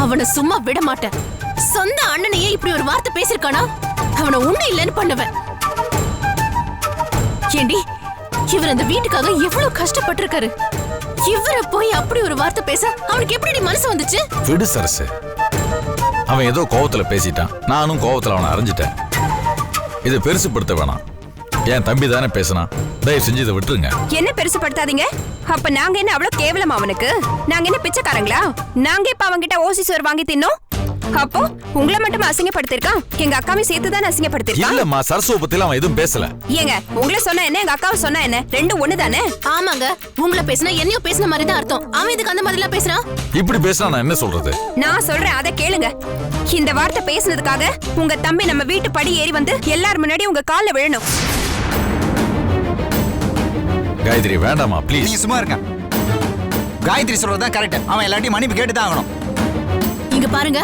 அவனை சும்மா விட மாட்டேன். சொந்த அண்ணனையே இப்படி ஒரு வார்த்தை பேசிருக்கானா? அவனை உன்ன இல்லைன்னு பண்ணுவேன். ஏண்டி, இவர் அந்த வீட்டுக்காக எவ்வளவு கஷ்டப்பட்டிருக்காரு. இவரை போய் அப்படி ஒரு வார்த்தை பேச அவனுக்கு எப்படி மனசு வந்துச்சு? விடு சரசு, அவன் ஏதோ கோவத்துல பேசிட்டான். நானும் கோவத்துல அவனை அறிஞ்சிட்டேன். இதை பெருசுப்படுத்த வேணாம். என் தம்பி தானே பேசினா, தயவு செஞ்சு இதை விட்டுருங்க. என்ன பெருசுப்படுத்தாதீங்க. அப்ப நாங்க என்ன அவ்வளவு கேவலம் அவனுக்கு? நாங்க என்ன பிச்சைக்காரங்களா? நாங்க இப்ப அவங்கிட்ட ஓசி சோறு வாங்கி தின்னோம். அப்போ உங்களை மட்டும் அசிங்கப்படுத்திருக்கான், எங்க அக்காவை சேர்த்துதான் அசிங்கப்படுத்திருக்கான். இல்லம்மா, சரசுவை பத்தில அவன் எதுவும் பேசல. ஏங்க, உங்களை சொன்னா என்ன, எங்க அக்காவை சொன்னா என்ன, ரெண்டும் ஒண்ணுதானே? ஆமாங்க, உங்களை பேசினா என்னையும் பேசின மாதிரி தான் அர்த்தம். அவன் இதுக்கு அந்த மாதிரி எல்லாம் பேசுறான். இப்படி பேசினா நான் என்ன சொல்றது? நான் சொல்றேன், அதை கேளுங்க. இந்த வார்த்தை பேசுனதுக்காக உங்க தம்பி நம்ம வீட்டு படி ஏறி வந்து எல்லார் முன்னாடி உங்க கால்ல விழணும். காயத்ரி வேண்டாமா ப்ளீஸ். நீ சும்மா இருக்க. காயத்ரி சொல்றதுதான் கரெக்ட். அவன் எல்லாத்தையும் மன்னிப்பு கேட்டுதான் ஆகணும். இங்க பாருங்க,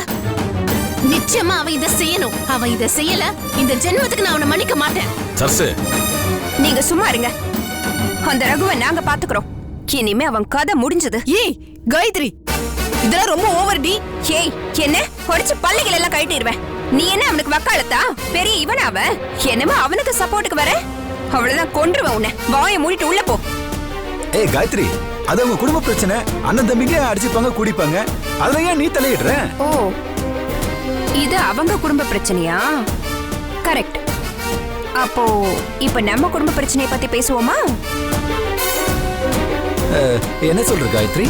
நிச்சயமா அவன் இதை செய்யணும். அவன் இதை செய்யல, இந்த ஜென்மத்துக்கு நான் அவனை மன்னிக்க மாட்டேன். சரசு, நீங்க சும்மா இருங்க. அந்த ரகுவை நாங்க பாத்துக்கிறோம். இனிமே அவன் கதை முடிஞ்சது. ஏய் காயத்ரி, இதெல்லாம் ரொம்ப ஓவர் டி. ஏய், என்ன பொடிச்சு பல்லைகள் எல்லாம் கழட்டிடுவேன். நீ என்ன அவனுக்கு வக்காலத்தா? பெரிய இவன் அவன். என்னமா அவனுக்கு சப்போர்ட்டுக்கு வர? அவ்வளவுதான், கொன்றுவேன் உன்னை. வாயை மூடிட்டு உள்ள போ. ஏய் காயத்ரி, அது அவங்க குடும்ப பிரச்சனை. அண்ணன் தம்பிங்க அடிச்சுப்பாங்க, குடிப்பாங்க. அதுல ஏன் நீ தலையிடுற? ஓ, இது அவங்க குடும்ப பிரச்சனையா? கரெக்ட். அப்போ இப்ப நம்ம குடும்ப பிரச்சனையை பத்தி பேசுவோமா? என்ன சொல்ற காயத்ரி?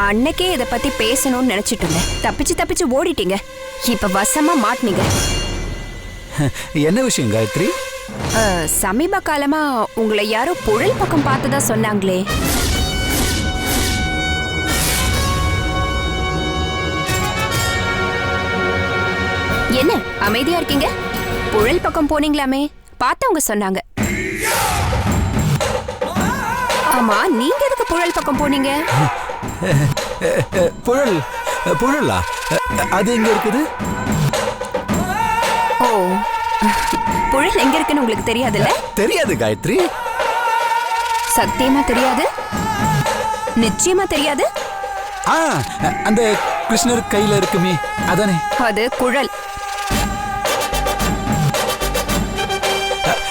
அன்னைக்கே இத பத்தி பேசணும்னு நினைச்சிட்டு இருந்தேன். தப்பிச்சு ஓடிட்டீங்க. இப்ப வசமா மாட்டினீங்க. என்ன விஷயம் காயத்ரி? சமீப காலமா உங்களை யாரோ புழல் பக்கம் பார்த்ததா சொன்னாங்களே. என்ன அமைதியா இருக்கீங்க? புழல் பக்கம் போனீங்களாமே, பார்த்தவங்க சொன்னாங்க. ஆமா, நீங்க எதுக்கு புழல் பக்கம் போனீங்க? புழலா? அது எங்க இருக்குது? ஓ, புழல் எங்க இருக்குன்னு உங்களுக்கு தெரியாதுல்ல? தெரியாது காயத்ரி. சத்தியமா தெரியாது? நிச்சயமா தெரியாது? அந்த கிருஷ்ணர் கையில இருக்குமே, அதானே? அது குழல்.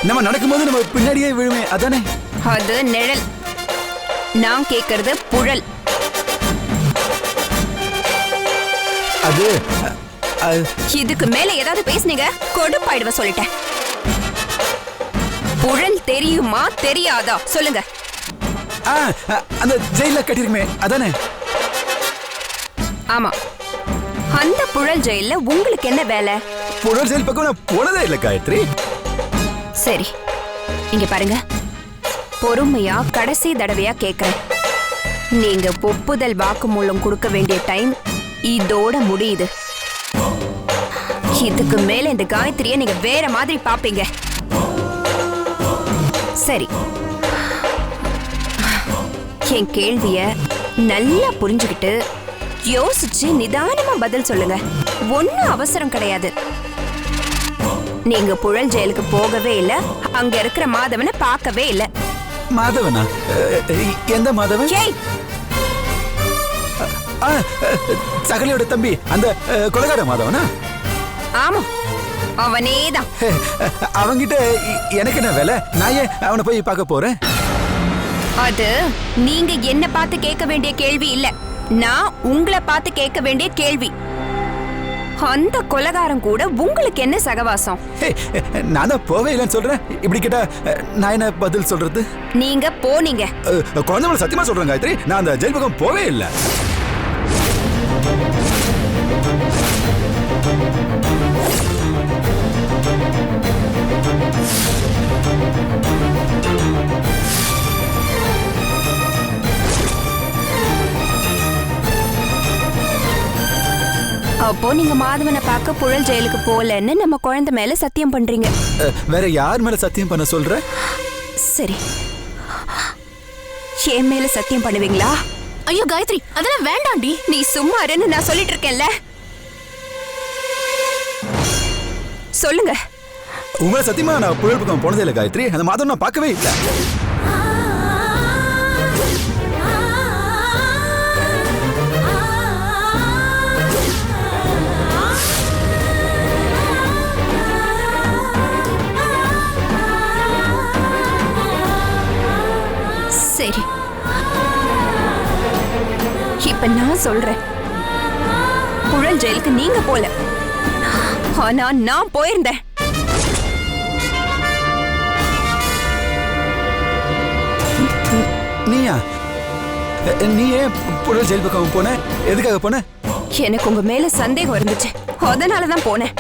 நம்ம நடக்கும்போது நம்ம பின்னாடியே விழுமே, அதானே? அது நிழல். நான் கேக்குறது புழல். அது இதுக்கு மேல ஏதாவது பேசுனீங்க கொடுப்பாயிடுவ சொல்லிட்டேன். புழல் தெரியுமா தெரியாதா சொல்லுங்க. அந்த ஜெயில கட்டிருக்குமே, அதானே? ஆமா, அந்த புழல் ஜெயில உங்களுக்கு என்ன வேலை? புழல் ஜெயில் பக்கம் நான் போனதே இல்லை காயத்ரி. சரி, இங்க பாருங்க, பொறுமையா கடைசி தடவையா கேக்குறேன். நீங்க ஒப்புதல் வாக்குமூலம் கொடுக்க வேண்டிய டைம் இதோட முடியுது. இதுக்கு மேல இந்த காயத்ரியை நீங்க வேற மாதிரி பாப்பீங்க. சரி, என் கேள்விய நல்லா புரிஞ்சுக்கிட்டு யோசிச்சு நிதானமா பதில் சொல்லுங்க. ஒன்னும் அவசரம் கிடையாது. நீங்க புழல் ஜெயிலுக்கு போகவே இல்ல, அங்க இருக்கிற மாதவனை பார்க்கவே இல்ல. மாதவனா? எந்த மாதவன்? சகலியோட தம்பி, அந்த கொலைகார மாதவனா? ஆமா, அவனேதான். அவங்கிட்ட எனக்கு என்ன வேலை? நான் ஏன் அவனை போய் பார்க்க போறேன்? அது நீங்க என்ன பார்த்து கேட்க வேண்டிய கேள்வி இல்ல, நான் உங்களை பார்த்து கேட்க வேண்டிய கேள்வி. அந்த கொலைகாரன் கூட உங்களுக்கு என்ன சகவாசம்? நான் தான் போவே இல்லைன்னு சொல்றேன். இப்படி கேட்டா நான் என்ன பதில் சொல்றது? நீங்க போனீங்க. குழந்தைகளை சத்தியமா சொல்றேன் காயத்ரி, நான் அந்த ஜெயில் பக்கம் போவே இல்லை. அப்போ நீங்க மாதவனை பார்க்க புழல் ஜெயிலுக்கு போகலன்னு நம்ம குழந்தை மேல சத்தியம் பண்றீங்க. வேற யார் மேல சத்தியம் பண்ண சொல்ற? சரி, என் மேல சத்தியம் பண்ணுவீங்களா? ஐயோ காயத்ரி, அதெல்லாம் வேண்டாண்டி. நீ சும்மா இருன்னு நான் சொல்லிட்டு இருக்கேன்ல. சொல்லுங்க. உங்களை சத்தியமா நான் புழல் பக்கம் போனதே இல்லை காயத்ரி. அந்த மாதம் நான் பார்க்கவே இல்லை. இப்ப நான் சொல்றேன், புழல் ஜெயிலுக்கு நீங்க போல, ஆனா நான் போயிருந்தேன். நீயா? நீ ஏன் புழல் ஜெயில் பக்கம் போன? எதுக்காக போன? எனக்கு உங்க மேல சந்தேகம் இருந்துச்சு, அதனாலதான் போனேன்.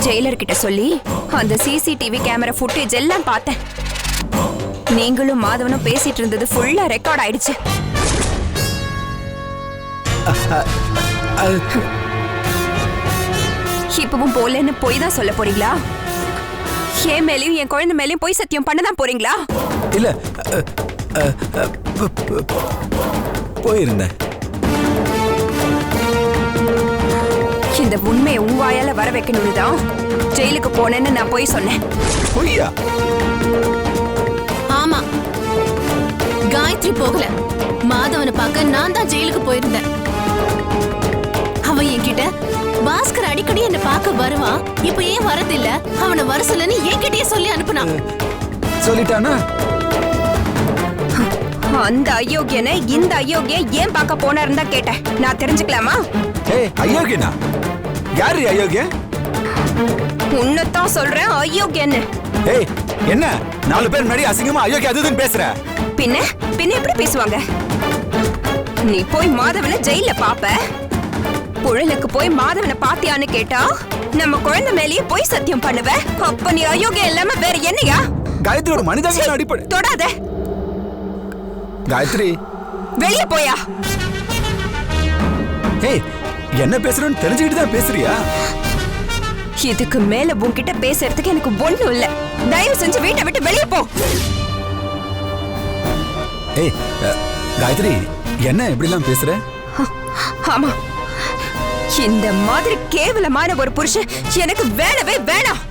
ஜெயிலர் கிட்ட சொல்லி அந்த சிசிடிவி கேமரா ஃபுட்டேஜ் எல்லாம் பார்த்தேன். நீங்களும் மாதவனும் பேசிட்டு இருந்தது ஃபுல்லா ரெக்கார்ட் ஆயிடுச்சு. இப்பவும் போலன்னு போய் தான் சொல்ல போறீங்களா? என் மேலயும் என் குழந்தை மேலயும் போய் சத்தியம் பண்ணதான் போறீங்களா? இல்ல, போயிருந்தேன். இந்த உண்மையை உன் வாயால வர வைக்கணும்னு தான் ஜெயிலுக்கு போனேன்னு நான் போய் சொன்னேன். பொய்யா? ஆமா, காயத்ரி போகல. மாதவனை பார்க்க நான் தான் ஜெயிலுக்கு போயிருந்தேன். அவன் என்கிட்ட பாஸ்கர் அடிக்கடி என்ன பார்க்க வருவான், இப்ப ஏன் வரதில்ல, அவனை வர சொல்லன்னு என்கிட்டயே சொல்லி அனுப்புனான். சொல்லிட்டானா? அந்த அயோக்கியனை இந்த அயோக்கிய ஏன் பார்க்க போனாருன்னு தான் கேட்டேன். நான் தெரிஞ்சுக்கலாமா? ஏய், அயோக்கியனா? யாரு அயோக்கிய? உன்னதான் சொல்றேன் அயோக்கியன்னு. ஏய், என்ன 4 பேர் முன்னாடி அசிங்கமா அயோக்கிய அதுன்னு பேசுற? பின்ன எப்படி பேசுவாங்க? நீ போய் மாதவனை ஜெயில பாப்ப, புழலுக்கு போய் மாதவனை பாத்தியான்னு கேட்டா நம்ம குழந்தை மேலேயே போய் சத்தியம் பண்ணுவ. அப்ப நீ அயோக்கியம் இல்லாம வேற என்னையா? காயத்ரி ஒரு மனிதன் அடிப்படை. தொடாத காயத்ரி, வெளியே போயா. ஏய், என்ன பேசுறேன்னு தெரிஞ்சுக்கிட்டு தான் பேசுறியா? இதுக்கு மேல உன்கிட்ட பேசுறதுக்கு எனக்கு ஒண்ணும் இல்ல. தயவு செஞ்சு வீட்டை விட்டு வெளியே போ. ஏய், காயத்ரி, என்ன இப்படி எல்லாம் பேசுற? ஆமா, இந்த மாதிரி கேவலமான ஒரு புருஷன் எனக்கு வேணவே வேணாம்.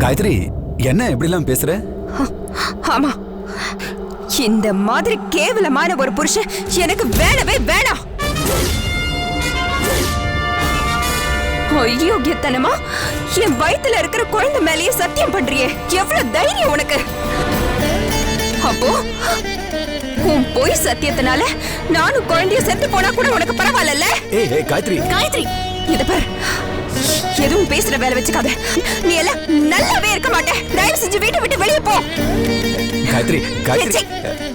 காயத்ரி, என்ன இப்படி எல்லாம் பேசுற? ஆமா, இந்த மாதிரி கேவலமான ஒரு புருஷன் எனக்கு வேணவே வேணாம். அயோக்கியத்தனமா என் வயித்துல இருக்கிற குழந்தை மேலேயே சத்தியம் பண்றியே, எவ்வளவு தைரியம் உனக்கு? அப்போ உன் பொய் சத்தியத்தினால நானும் குழந்தைய செத்து போனா கூட உனக்கு பரவாயில்ல? ஏய், ஏய் காயத்ரி, காயத்ரி, இத பார், எதுவும் பேசுற வேலை வச்சுக்காத. நீ எல்லாம் நல்லாவே இருக்க மாட்டே. தயவு செஞ்சு வீட்டை விட்டு வெளியே போ. காயத்ரி, காயத்ரி,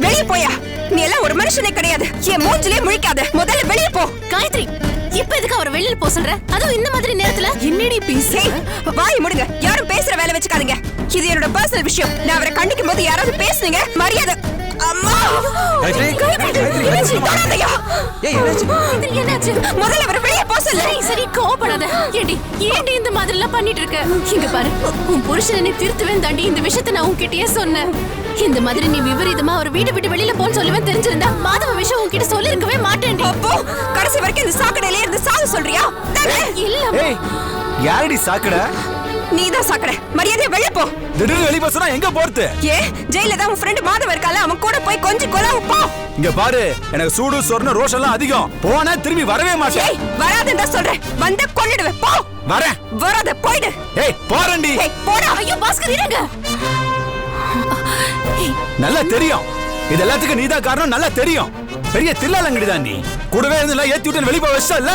வெளியே போயா. நீ எல்லாம் ஒரு மனுஷனே கிடையாது. என் மூஞ்சிலே முழிக்காத, முதல்ல வெளியே போ. காயத்ரி, இப்ப எதுக்கு அவர் வெளியில போ சொல்ற? அதுவும் இந்த மாதிரி நேரத்துல என்னடி பேசு? வாய் முடுங்க, யாரும் பேசுற வேலை வச்சுக்காதீங்க. இது என்னோட பர்சனல் விஷயம். நான் அவரை கண்டிக்கும் போது யாராவது பேசுனீங்க மரியாதை. அம்மா, என்னாச்சு? முதல்ல அவரை வெளியே போ சொல்லு. சரி, கோவப்படாத. ஏண்டி இந்த மாதிரி எல்லாம் பண்ணிட்டு இருக்க? இங்க பாரு, உன் புருஷனை திருத்துவேன் தாண்டி இந்த விஷயத்தை நான் உன்கிட்டயே சொன்னேன். இந்த மாதிரி நீ விபரீதமா ஒரு வீட்டை விட்டு வெளியில போன்னு சொல்லுவேன் தெரிஞ்சிருந்தா மாதவ விஷயம் உன்கிட்ட சொல்லி இருக்கவே மாட்டேன். அப்போ கடைசி வரைக்கும் இந்த சாக்கடையில இருந்து சாக சொல்றியா? இல்ல, ஏய், யாரடி சாக்கடை? நீதான் சாக்கடை. மரியாதையா வெளியே போ. திடீர்னு வெளிய போறா எங்க போறது? ஏ, ஜெயில தான் உன் ஃப்ரெண்ட் மாதவ இருக்கால, அவன் கூட போய் கொஞ்சம் கொலை போ. இங்க பாரு, எனக்கு சூடு சொர்ண ரோஷம் எல்லாம் அதிகம். போனா திரும்பி வரவே மாட்டேன். ஏய், வராதேன்னு தான் சொல்றேன். வந்த கொன்னிடுவேன். போ. வரேன். வராத, போய்டு. ஏய், போறேன்டி. ஏய், போடா. ஐயோ பாஸ்கர், இருங்க. நல்லா தெரியும், இது எல்லாத்துக்கும் நீதான் காரணம். நல்லா தெரியும், பெரிய தில்லாலங்கடிதான் நீ. கூடவே இருந்து ஏத்தி விட்டு வெளிய போக வச்சல.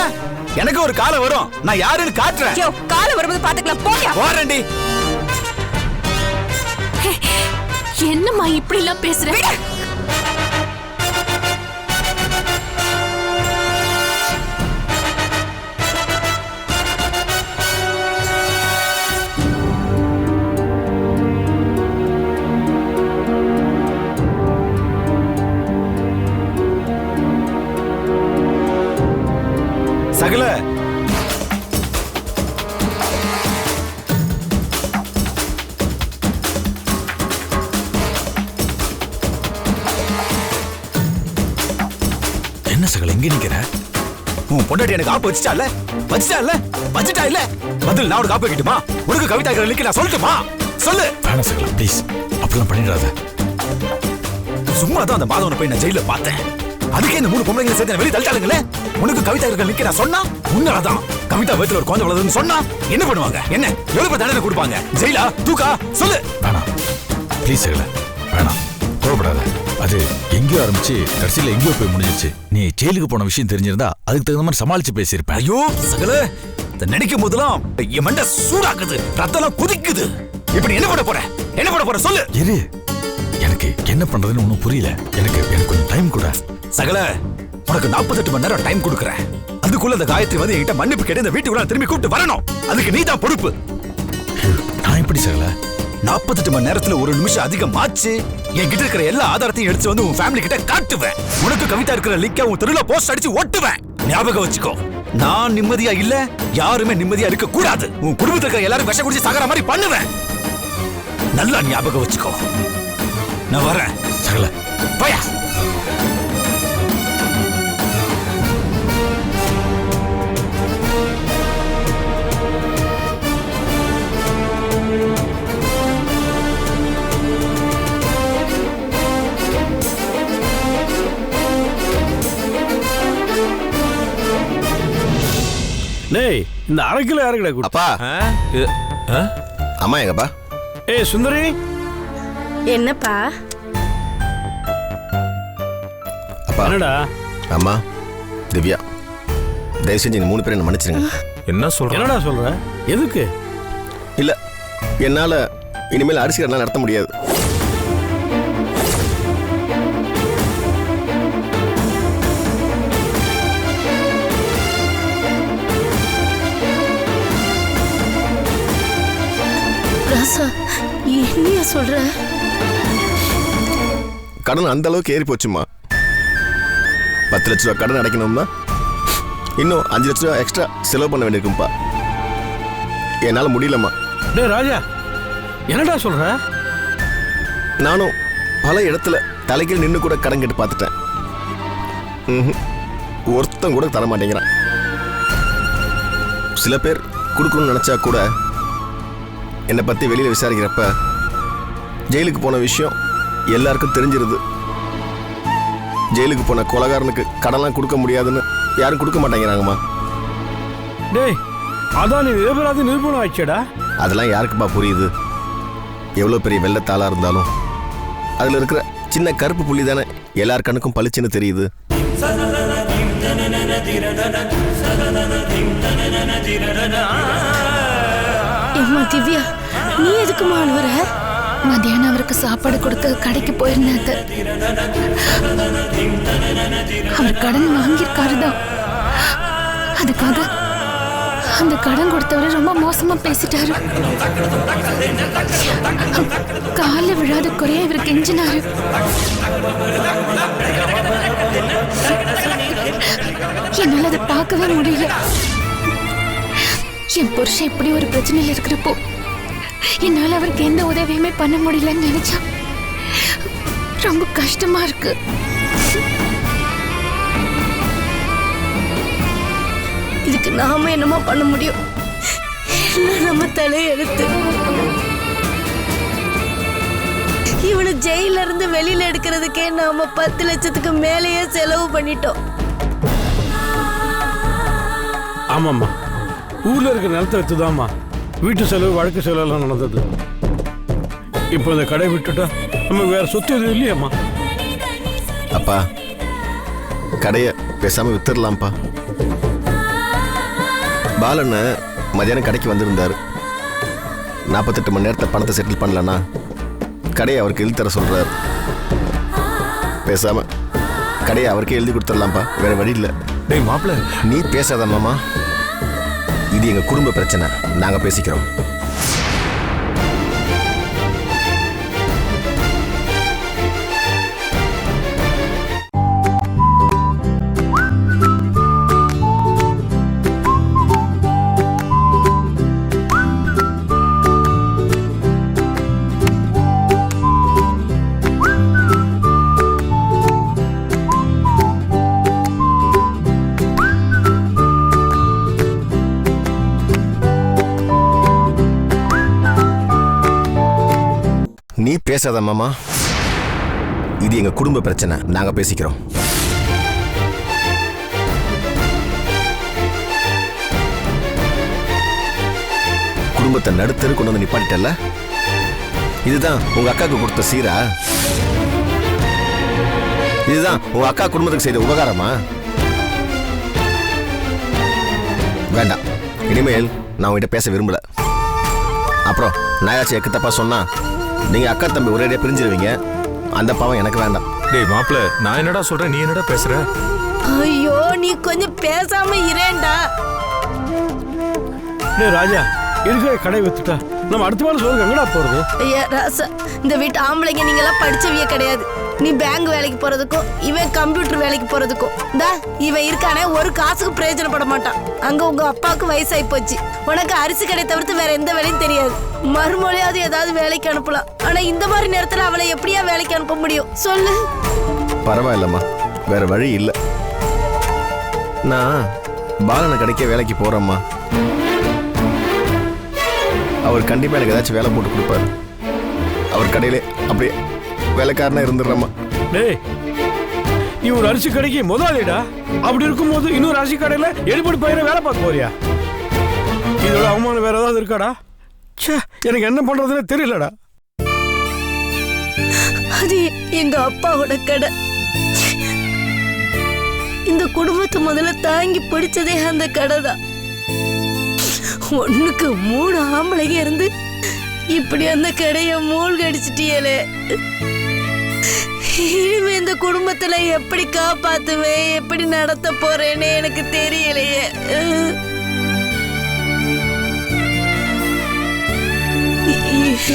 எனக்கு ஒரு காலம் வரும், நான் யாருன்னு காட்டுறேன். யோ, காலம் வரும்போது பாத்துக்கலாம். போயா. போறேன்டி. என்னம்மா இப்படி எல்லாம் பேசுற? சகல, என்ன சகல எங்க நிக்கிற? உன் பொண்டாட்டி எனக்கு ஆப்பு வச்சுட்டா இல்ல பதில் நான் உனக்கு ஆப்பு வைக்கட்டுமா? உனக்கு கவிதா இருக்கிற லிங்க் நான் சொல்லட்டுமா? சொல்லு. வேணாம் சகல ப்ளீஸ், அப்படிலாம் பண்ணிடாத. சும்மா தான் அந்த மாதவனை போய் நான் ஜெயில பார்த்தேன். அதுக்கே இந்த 3 பொம்பளைங்களை சேர்த்து வெளியே தள்ளிட்டாளுங்களே. உனக்கு கவிதா இருக்கிற லிங்க் நான் சொன்னா உன்னதான் கவிதா வீட்டுல ஒரு குழந்தை வளருதுன்னு சொன்னா என்ன பண்ணுவாங்க? என்ன எவ்வளவு தண்டனை கொடுப்பாங்க? ஜெயிலா தூக்கா? சொல்லு. வேணாம் ப்ளீஸ் சகல, வேணாம், கோவப்படாத. அது எங்கேயோ ஆரம்பிச்சு கடைசியில எங்கேயோ போய் முடிஞ்சிருச்சு. நீ ஜெயிலுக்கு போன விஷயம் தெரிஞ்சிருந்தா அதுக்கு தகுந்த மாதிரி சமாளிச்சு பேசியிருப்பேன். ஐயோ சகல, நினைக்கும் போதெல்லாம் என் மண்டை சூடாக்குது, ரத்தம் குதிக்குது. இப்ப நீ என்ன பண்ண போற சொல்லு. இரு, எனக்கு என்ன பண்றதுன்னு ஒன்னும் புரியல. எனக்கு கொஞ்சம் டைம் கூட. சகல, உனக்கு 48 மணி நேரம் டைம் கொடுக்குறேன். அதுக்குள்ள அந்த காயத்ரி வந்து என்கிட்ட மன்னிப்பு கேட்டு இந்த வீட்டுக்குள்ள திரும்பி கூப்பிட்டு வரணும். அதுக்கு நீ தான் பொறுப்பு. நான் எப்படி சகல 48 மணி நேரத்துல 1 நிமிஷம் அதிகம் ஆச்சு, என்கிட்ட இருக்கிற எல்லா ஆதாரத்தையும் எடுத்து வந்து உன் ஃபேமிலி கிட்ட காட்டுவேன். உனக்கு கவிதா இருக்கிற லிங்க உன் தெருல போஸ்ட் அடிச்சு ஒட்டுவேன். ஞாபகம் வச்சுக்கோ, நான் நிம்மதியா இல்ல, யாருமே நிம்மதியா இருக்க கூடாது. உன் குடும்பத்துல இருக்கிற எல்லாரும் விஷம் குடிச்சு சாகற மாதிரி பண்ணுவேன். நல்லா ஞாபகம் வச்சுக்கோ. நான் வரேன் சகல. போயா. டேய், இந்த அரை கிலோ யாருக்கடா குடு? அப்பா. அம்மா எங்கப்பா? ஏய் சுந்தரி. என்னப்பா? அப்பா. என்னடா? அம்மா, திவ்யா, தயவு செஞ்சு இந்த 3 பேரை என்ன மன்னிச்சிருங்க. என்ன சொல்ற? என்னடா சொல்ற? எதுக்கு? இல்ல, என்னால இனிமேல் அரிசி கடை நடத்த முடியாது. ராசா, என்னையா சொல்ற? கடன் அந்த அளவுக்கு ஏறி போச்சுமா. 10 லட்ச ரூபா கடன் அடைக்கணும்னா இன்னும் 5 லட்ச ரூபா எக்ஸ்ட்ரா செலவு பண்ண வேண்டியிருக்கும்பா. என்னால முடியலம்மா. டேய் ராஜா, என்னடா சொல்ற? நானும் பல இடத்துல தலைகள் நின்று கூட கடன் கேட்டு பார்த்துட்டேன். ஒருத்தன் கூட தர மாட்டேங்கிறான். சில பேர் கொடுக்கணும்னு நினைச்சா கூட என்னை பத்தி வெளியில விசாரிக்கிறப்ப ஜெயிலுக்கு போன விஷயம் எல்லாருக்கும் தெரிஞ்சிருது. ஜெயிலுக்கு போன கொலைகாரனுக்கு கடன்லாம் கொடுக்க முடியாதுன்னு யாரும் கொடுக்க மாட்டேங்கிறாங்கம்மா. டேய், அதான் நீ நிரபராதி நிரூபணம் ஆயிடுச்சேடா. அதெல்லாம் யாருக்குப்பா புரியுது? எவ்வளோ பெரிய வெள்ளத்தாளா இருந்தாலும் அதில் இருக்கிற சின்ன கருப்பு புள்ளி தானே எல்லார் கண்ணுக்கும் பளிச்சுன்னு தெரியுது. ஏம்மா திவ்யா, நீ எதுக்குமா அழுவுற? மத்தியானம் அவருக்கு சாப்பாடு கொடுக்க கடைக்கு போயிருந்தேன். அவர் கடன் வாங்கியிருக்காருதான். அதுக்காக அந்த கடன் கொடுத்தவரை ரொம்ப மோசமா பேசிட்டாரு. கால விழாத குறைய இவர் கெஞ்சினாரு. என்னால அதை பார்க்கவே முடியல. என் புருஷன் இப்படி ஒரு பிரச்சனையில் இருக்கிறப்போ என்னால அவருக்கு எந்த உதவியுமே பண்ண முடியலன்னு நினைச்சா ரொம்ப கஷ்டமா இருக்கு. இதுக்கு நாம என்னமா பண்ண முடியும்? நம்ம தலையெழுத்து. இவனை ஜெயில இருந்து வெளியில எடுக்கிறதுக்கே நாம 10 லட்சத்துக்கு மேலேயே செலவு பண்ணிட்டோம். ஆமாம்மா, ஊர்ல இருக்கிற நிலத்தை வச்சுதாம்மா வீட்டு செலவு வழக்கு செலவெல்லாம் நடந்தது. இப்போ இந்த கடை விட்டுட்டா நம்ம வேற சொத்து எதுவும் இல்லையாம்மா. அப்பா, கடையை பேசாம வித்துடலாம்ப்பா. பாலண்ண மதியானம் கடைக்கு வந்திருந்தாரு. 48 மணி நேரத்தை பணத்தை செட்டில் பண்ணலன்னா கடையை அவருக்கு எழுதி தர சொல்றாரு. பேசாம கடையை அவருக்கே எழுதி கொடுத்துடலாம்ப்பா, வேற வழி இல்லை. டேய் மாப்பிள்ள, நீ பேசாத மாமா, இது எங்க குடும்ப பிரச்சனை, நாங்க பேசிக்கிறோம். பேசாத மாமா. இது எங்க குடும்ப பிரச்சனை, நாங்க பேசிக்கிறோம். குடும்பத்தை நடுத்தரு கொண்டு வந்து நிப்பாட்டிட்டல. இதுதான் உங்க அக்காவுக்கு கொடுத்த சீரா? இதுதான் உங்க அக்கா குடும்பத்துக்கு செய்த உபகாரமா? வேண்டாம், இனிமேல் நான் உங்ககிட்ட பேச விரும்பல. அப்புறம் நாயாச்சும் எக்கு தப்பா சொன்னா நீங்க அக்கா தம்பி ஒரேடியா பிரிஞ்சிருவீங்க. அந்த பாவம் எனக்கு வேண்டாம். டேய் மாப்பிள்ள, நான் என்னடா சொல்றேன், நீ என்னடா பேசுற? ஐயோ நீ கொஞ்சம் பேசாம இரேண்டா. டேய் ராஜா, இருக்கிற கடை வித்துட்டா நம்ம அடுத்த வாரம் சொல்லுங்க எங்கடா போறது? ஐயா ராசா, இந்த வீட்டு ஆம்பளைங்க நீங்க எல்லாம் படிச்சவிய கிடையாது. நீ பேங்க் வேலைக்கு போறதுக்கும் இவன் கம்ப்யூட்டர் வேலைக்கு போறதுக்கும் இவன் இருக்கானே ஒரு காசுக்கு பிரயோஜனப்பட மாட்டான். அங்க உங்க அப்பாவுக்கு வயசாகி போச்சு. உனக்கு அரிசி கடை தவிர்த்து வேற எந்த வேலையும் தெரியாது. மறுமொழியாவது ஏதாவது வேலைக்கு அனுப்பலாம். ஆனா இந்த மாதிரி நேரத்துல அவளை எப்படியா வேலைக்கு அனுப்ப முடியும் சொல்லு? பரவாயில்லம்மா, வேற வழி இல்லை. நான் பாலனை கடைக்க வேலைக்கு போறேம்மா. அவர் கண்டிப்பா எனக்கு ஏதாச்சும் வேலை போட்டு கொடுப்பாரு. அவர் கடையிலே அப்படியே வேலைக்காரனா இருந்துடுறம்மா. டேய், நீ ஒரு அரிசி கடைக்கு முதலாளிடா. அப்படி இருக்கும்போது இன்னொரு அரிசி கடையில எடுபடி பயிர வேலை பார்க்க போறியா? இதோட அவமானம் வேற ஏதாவது இருக்காடா? ச்சே, எனக்கு என்ன பண்றதுன்னு தெரியலடா. அது எங்க அப்பாவோட கடை. இந்த குடும்பத்தை முதல்ல தாங்கி பிடிச்சதே அந்த கடை தான். 1க்கு 3 ஆம்பளைங்க இருந்து இப்படி அந்த கடைய மூழ்கடிச்சிட்டியலே. இனிமே இந்த குடும்பத்துல எப்படி காப்பாத்துவேன், எப்படி நடத்த போறேன்னு எனக்கு தெரியலையே.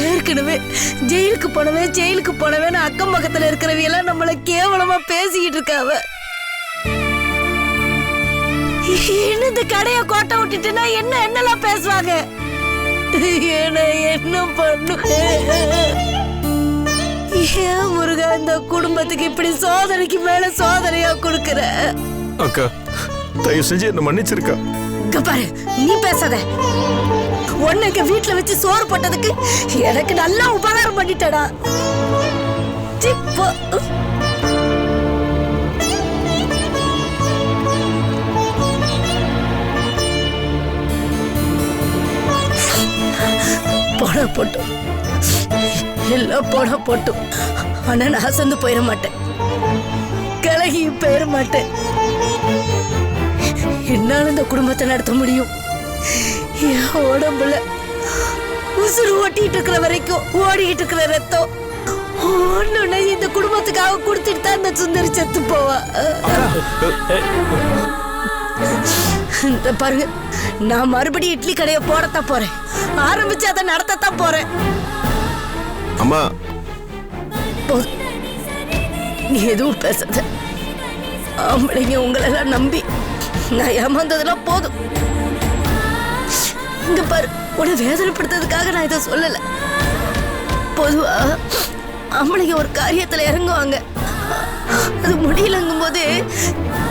ஏற்கனவே ஜெயிலுக்கு போனவன் அக்கம் பக்கத்துல இருக்கிறவையெல்லாம் நம்மள கேவலமா பேசிக்கிட்டு இருக்காவ. என்ன இந்த கடைய கோட்டை விட்டுட்டுனா என்னெல்லாம் பேசுவாங்க? என்ன பண்ணு? ஏன் முருகா இந்த குடும்பத்துக்கு இப்படி சோதனைக்கு மேல சோதனையா கொடுக்கற? அக்கா, தயவு செஞ்சு என்ன மன்னிச்சிருக்கா. பாரு, நீ பேசாத. உன்னைக்கு வீட்டுல வச்சு சோறு போட்டதுக்கு எனக்கு நல்லா உபகாரம் பண்ணிட்டடா. போட போட்டும், எல்லாம் போட போட்டும். ஆனா நான் அசந்து போயிட மாட்டேன், கலகி போயிட மாட்டேன். என்னால இந்த குடும்பத்தை நடத்த முடியும். என் உடம்புல உசுறு ஓட்டிட்டு இருக்கிற வரைக்கும் ஓடிக்கிட்டு இருக்கிற ரத்தம் ஒண்ணு இந்த குடும்பத்துக்காக கொடுத்துட்டு தான் இந்த சுந்தரி செத்து போவா. இந்த பாருங்க, நான் மறுபடியும் இட்லி கடையை போடத்தான் போறேன். ஆரம்பிச்சு அதை நடத்தத்தான் போறேன். அம்மா, நீ எதுவும் பேசாத. ஆம்பளைங்க உங்களெல்லாம் நம்பி நான் ஏமாந்ததெல்லாம் போதும். இங்க பாரு, உன்னை வேதனைப்படுத்துறதுக்காக நான் இதை சொல்லல. பொதுவா ஆம்பளைங்க ஒரு காரியத்துல இறங்குவாங்க, அது முடியலங்கும் போது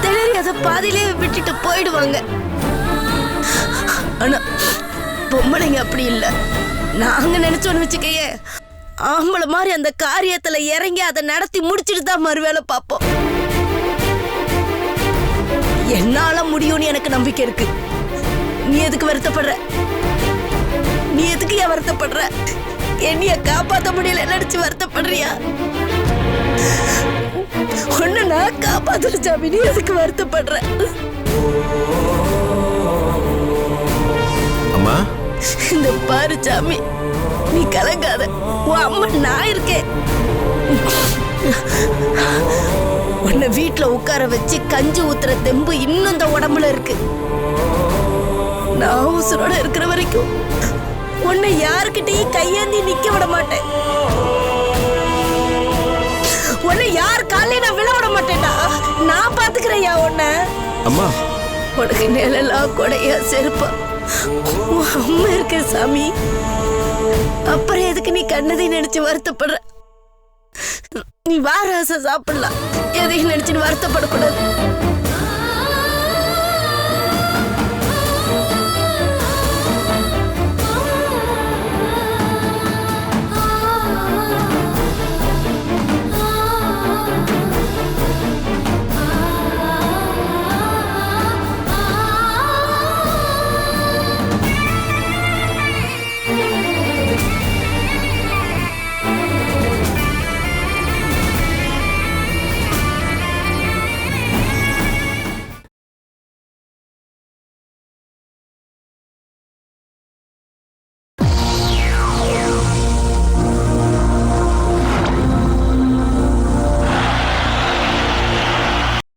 திணறி அதை பாதியிலே விட்டுட்டு போயிடுவாங்க. ஆனா பொம்பளைங்க அப்படி இல்ல. நாங்க நினைச்சோன்னு வச்சுக்கையே, ஆம்பளை மாதிரி அந்த காரியத்துல இறங்கி அதை நடத்தி முடிச்சுட்டு தான் மறுவேளை பார்ப்போம். என்னால முடியும்னு எனக்கு நம்பிக்கை இருக்கு. நீ எதுக்கு வருத்தப்படுற? நீ எதுக்கு ஏன் வருத்தப்படுற? என்னைய காப்பாத்த முடியல நினைச்சு வருத்தப்படுறியா? ஒண்ணு நான் காப்பாத்துற சாமி, நீ எதுக்கு வருத்தப்படுற? அம்மா, இந்த பாரு சாமி, நீ கலங்காத. உன் அம்மா நான் இருக்கேன். உன்னை வீட்டுல உட்கார வச்சு கஞ்சி ஊத்துற தெம்பு இன்னும் இந்த உடம்புல இருக்கு. நான் உசுரோட இருக்கிற வரைக்கும் உன்னை யாருக்கிட்டையும் கையேந்தி நிக்க விட மாட்டேன். உன்னை யார் காலையில நான் விழ விட மாட்டேன்டா. நான் பாத்துக்கிறேயா உன்னை. அம்மா, உனக்கு நிழலா கொடையா செருப்பா உன் அம்மா இருக்க சாமி. அப்புறம் எதுக்கு நீ கண்ணதை நினைச்சு வருத்தப்படுற? நீ வாராச சாப்பிடலாம், எதையும் நினைச்சு வருத்தப்படக்கூடாது.